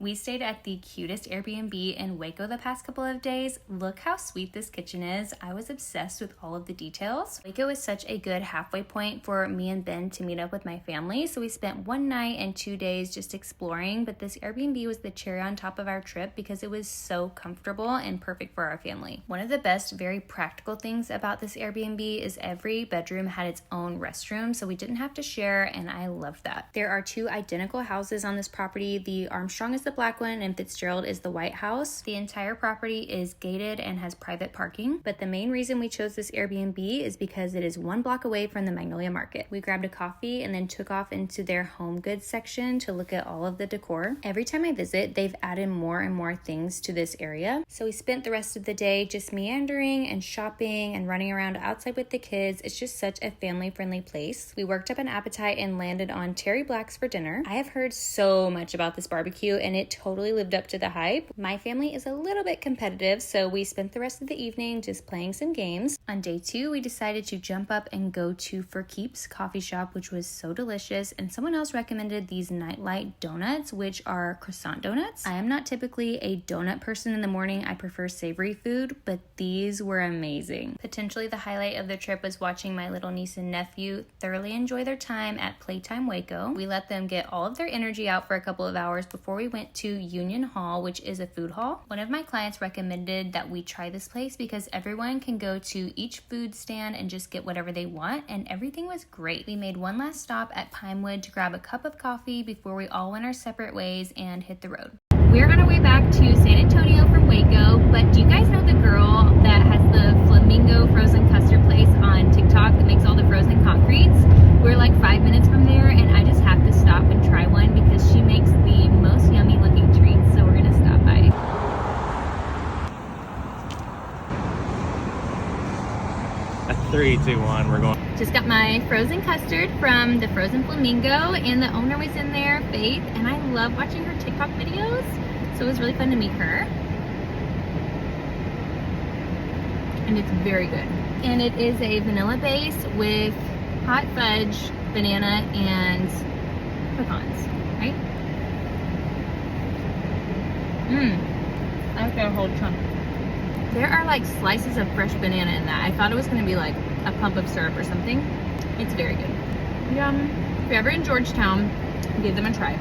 We stayed at the cutest Airbnb in Waco the past couple of days. Look how sweet this kitchen is. I was obsessed with all of the details. Waco is such a good halfway point for me and Ben to meet up with my family, so we spent 1 night and 2 days just exploring, but this Airbnb was the cherry on top of our trip because it was so comfortable and perfect for our family. One of the best, very practical things about this Airbnb is every bedroom had its own restroom, so we didn't have to share, and I loved that. There are 2 identical houses on this property. The Armstrong is the black one and Fitzgerald is the white house. The entire property is gated and has private parking, but the main reason we chose this Airbnb is because it is 1 block away from the Magnolia Market. We grabbed a coffee and then took off into their HomeGoods section to look at all of the decor. Every time I visit, they've added more and more things to this area. So we spent the rest of the day just meandering and shopping and running around outside with the kids. It's just such a family-friendly place. We worked up an appetite and landed on Terry Black's for dinner. I have heard so much about this barbecue and it totally lived up to the hype. My family is a little bit competitive, so we spent the rest of the evening just playing some games. On day 2, we decided to jump up and go to For Keeps coffee shop, which was so delicious, and someone else recommended these Nightlight donuts, which are croissant donuts. I am not typically a donut person in the morning. I prefer savory food, but these were amazing. Potentially the highlight of the trip was watching my little niece and nephew thoroughly enjoy their time at Playtime Waco. We let them get all of their energy out for a couple of hours before we went to Union Hall, which is a food hall. One of my clients recommended that we try this place because everyone can go to each food stand and just get whatever they want, and everything was great. We made one last stop at Pinewood to grab a cup of coffee before we all went our separate ways and hit the road. We're on our way back to San Antonio from Waco, but do you guys know the girl that has the Flamingo frozen custard place on TikTok that makes all the frozen concretes? We're like 5 minutes from there, and I just have to stop and try one because she makes the most yummy looking treats, so we're gonna stop by. At 3, 2, 1, we're going. Just got my frozen custard from the Frozen Flamingo, and the owner was in there, Faith, and I love watching her TikTok videos, so it was really fun to meet her. And it's very good. And it is a vanilla base with hot fudge, banana, and pecans, right? I got a whole chunk. There are like slices of fresh banana in that. I thought it was gonna be like a pump of syrup or something. It's very good. Yum. If you're ever in Georgetown, give them a try.